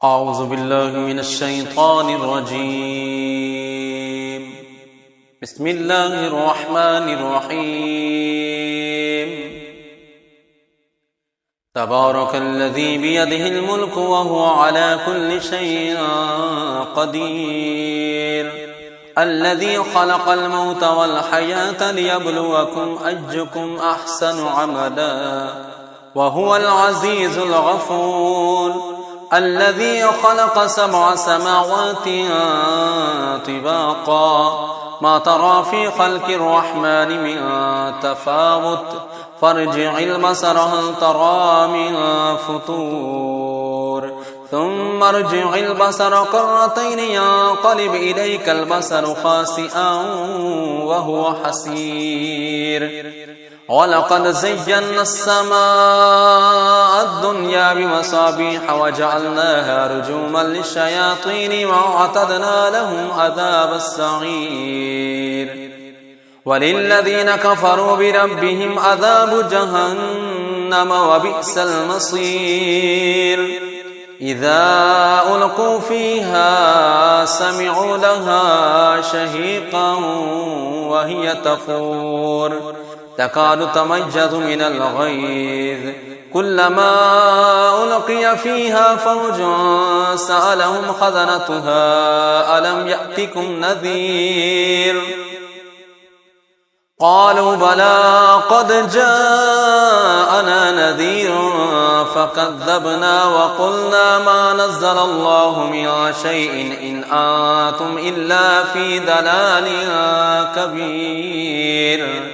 أعوذ بالله من الشيطان الرجيم. بسم الله الرحمن الرحيم. تبارك الذي بيده الملك وهو على كل شيء قدير، الذي خلق الموت والحياة ليبلوكم أيكم أحسن عملا وهو العزيز الغفور، الذي خلق 7 سماوات طباقا ما ترى في خلق الرحمن من تفاوت فارجع البصر هل ترى من فطور ثم ارجع البصر كرتين ينقلب إليك البصر خاسئا وهو حسير. ولقد زينا السماء الدنيا بمصابيح وجعلناها رجوما للشياطين وأعتدنا لهم عذاب السعير. وللذين كفروا بربهم عذاب جهنم وبئس المصير. إذا ألقوا فيها سمعوا لها شهيقا وهي تفور تكاد تميز من الغيظ كلما ألقي فيها فوج سألهم خزنتها ألم يأتكم نذير قالوا بلى قد جاءنا نذير فكذبنا وقلنا ما نزل الله من شيء إن أنتم إلا في ضلال كبير.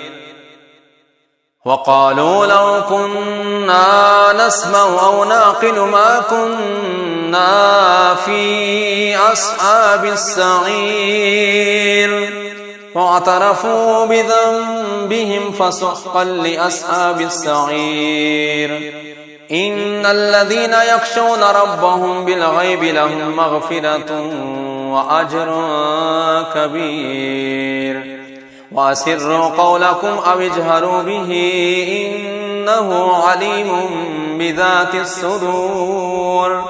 وقالوا لو كنا نسمع أو نعقل ما كنا في أصحاب السعير واعترفوا بذنبهم فسحقا لأصحاب السعير. إن الذين يخشون ربهم بالغيب لهم مغفرة وأجر كبير. وأسروا قولكم أو اجهروا به إنه عليم بذات الصدور.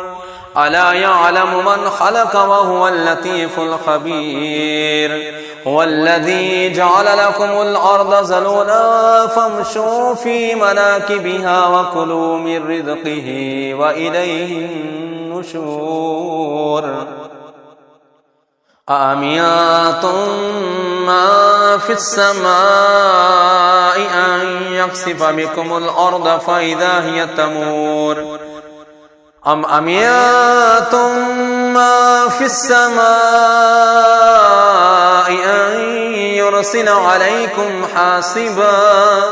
ألا يعلم من خلق وهو اللطيف الخبير. هو الذي جعل لكم الأرض ذلولا فامشوا في مناكبها وكلوا من رزقه وإليه النشور. أأمنتم ما في السماء أن يخسف بكم الأرض فإذا هي تمور أم أمنتم ما في السماء أن يرسل عليكم حاصبا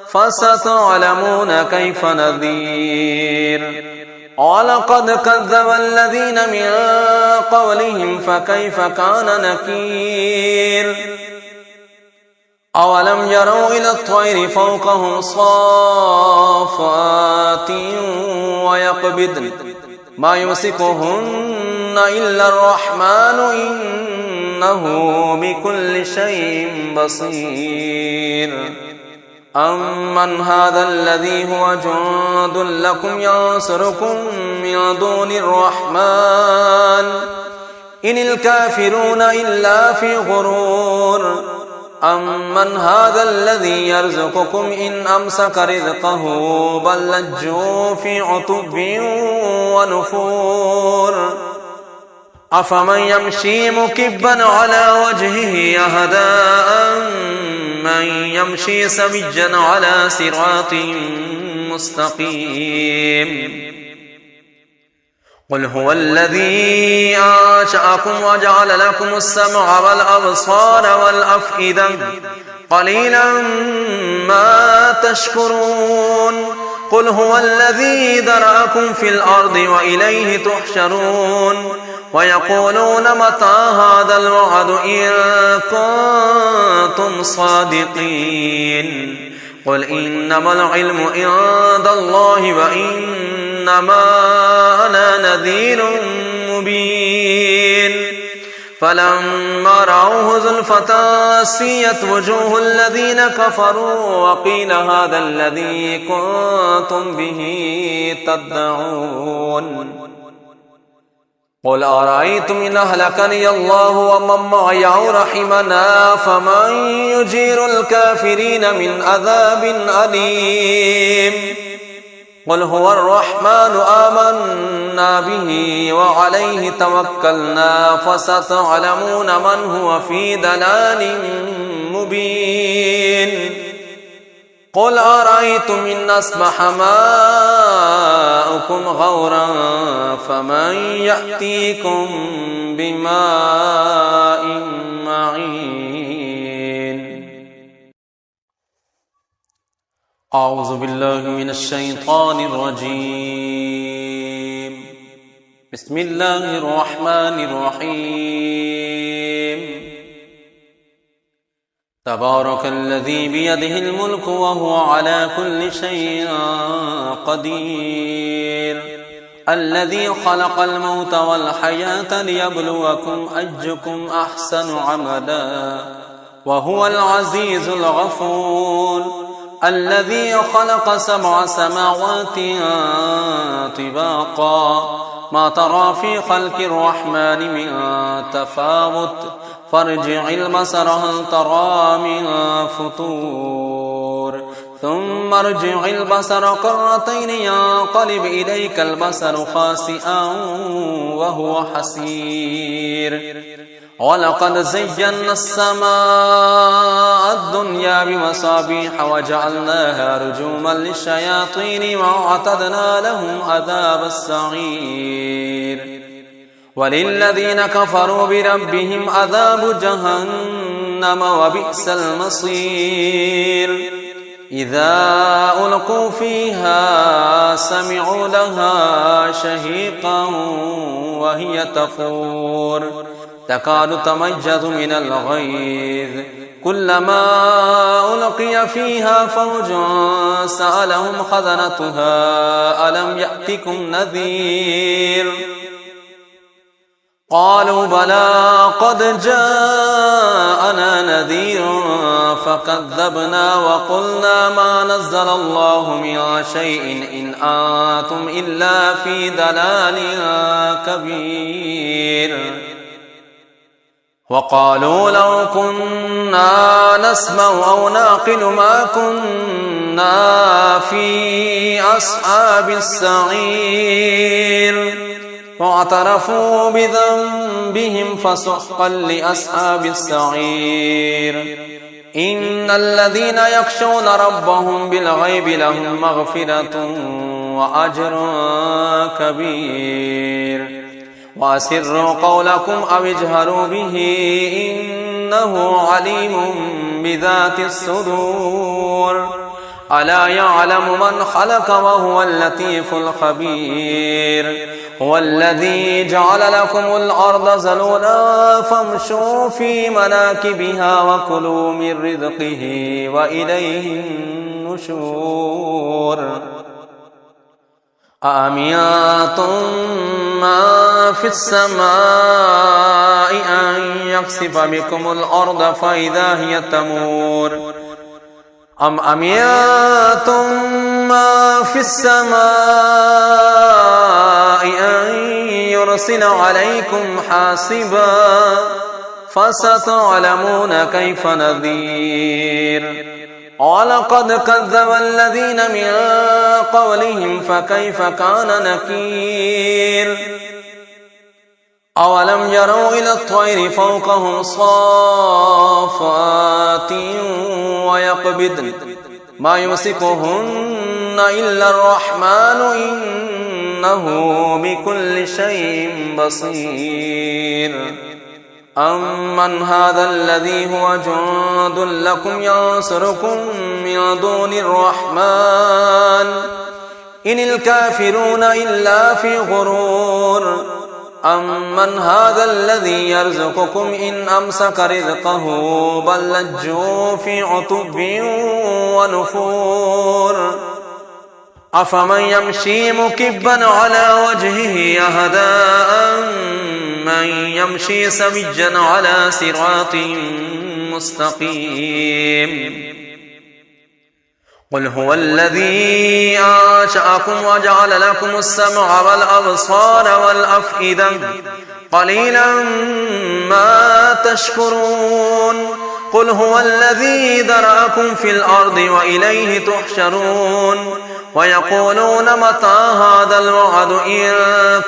فستعلمون كيف نذير. ولقد كذب الذين من قبلهم فكيف كان نكير. أولم يروا إلى الطير فوقهم صافات ويقبضن ما يمسكهن إلا الرحمن إنه بكل شيء بصير. أمن هذا الذي هو جند لكم ينصركم من دون الرحمن إن الكافرون إلا في غرور. أمن هذا الذي يرزقكم إن أمسك رزقه بل لجوا في عتب ونفور. أفمن يمشي مكبا على وجهه أهدى من يمشي سويا على صراط مستقيم. قل هو الذي أنشأكم وجعل لكم السمع والأبصار والأفئدة قليلا ما تشكرون. قل هو الذي ذرأكم في الأرض وإليه تحشرون. ويقولون متى هذا الوعد إن كنتم صادقين. قل إنما العلم عند الله وإنما أنا نذير مبين. فلما رأوه زلفة سيئت وجوه الذين كفروا وقيل هذا الذي كنتم به تدعون. قل أرأيتم إن أهلكني الله ومن معي أو رحمنا فمن يجير الكافرين من عذاب أليم قل هو الرحمن آمنا به وعليه توكلنا فستعلمون من هو في ضلال مبين قل أرأيتم إن أصبح ماؤكم غورا فمن يأتيكم بماء معين أعوذ بالله من الشيطان الرجيم بسم الله الرحمن الرحيم تبارك الذي بيده الملك وهو على كل شيء قدير الذي خلق الموت والحياة ليبلوكم أيكم أحسن عملا وهو العزيز الغفور الذي خلق 7 سماوات طباقا ما ترى في خلق الرحمن من تفاوت فارجع البصر هل ترى من فطور ثم ارجع البصر كرتين ينقلب إليك البصر خاسئا وهو حسير ولقد زينا السماء الدنيا بمصابيح وجعلناها رجوما للشياطين وأعتدنا لهم عذاب السعير وللذين كفروا بربهم عذاب جهنم وبئس المصير إذا ألقوا فيها سمعوا لها شهيقا وهي تفور تكاد تميز من الغيظ كلما ألقي فيها فوج سألهم خزنتها ألم يأتكم نذير قالوا بلى قد جاءنا نذير فكذبنا وقلنا ما نزل الله من شيء إن أنتم إلا في ضلال كبير وقالوا لو كنا نسمع أو نعقل ما كنا في أصحاب السعير واعترفوا بذنبهم فسحقا لأصحاب السعير إن الذين يخشون ربهم بالغيب لهم مغفرة وأجر كبير وأسروا قولكم أو اجهروا به إنه عليم بذات الصدور ألا يعلم من خلق وهو اللطيف الخبير هو الذي جعل لكم الأرض ذلولا فامشوا في مناكبها وكلوا من رزقه وإليه النشور أأمنتم ما في السماء أن يخسف بكم الأرض فإذا هي تمور أم أمنتم ما في السماء أن يرسل عليكم حاصبا فستعلمون كيف نذير ولقد كذب الذين من قبلهم فكيف كان نكير أولم يروا إلى الطير فوقهم صافات ويقبضن ما يمسكهن إلا الرحمن إنه بكل شيء بصير أمن هذا الذي هو جند لكم ينصركم من دون الرحمن إن الكافرون إلا في غرور أمن هذا الذي يرزقكم إن أمسك رزقه بل لجوا في عتب ونفور أفمن يمشي مكبا على وجهه أهدى من يمشي سويا على صراط مستقيم قل هو الذي أنشأكم وجعل لكم السمع والأبصار والأفئدة قليلا ما تشكرون قل هو الذي ذرأكم في الأرض وإليه تحشرون ويقولون متى هذا الوعد إن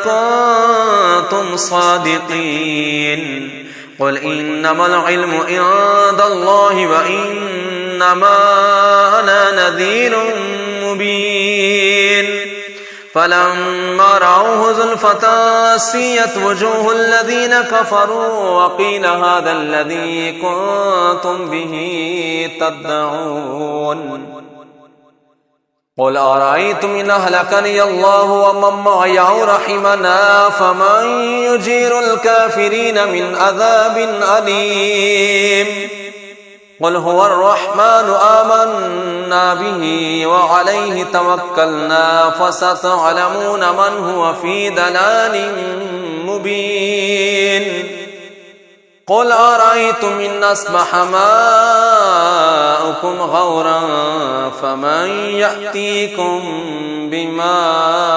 كنتم صادقين قل إنما العلم عند الله وإنما أنا نذير مبين فلما رأوه زلفة سيئت وجوه الذين كفروا وقيل هذا الذي كنتم به تدعون قل أرأيتم إن أهلكني الله ومن معي أو رحمنا فمن يجير الكافرين من عذاب أليم قل هو الرحمن آمنا به وعليه توكلنا فستعلمون من هو في ضلال مبين قل أرأيتم إن أصبح ماؤكم غورا فمن يأتيكم بماء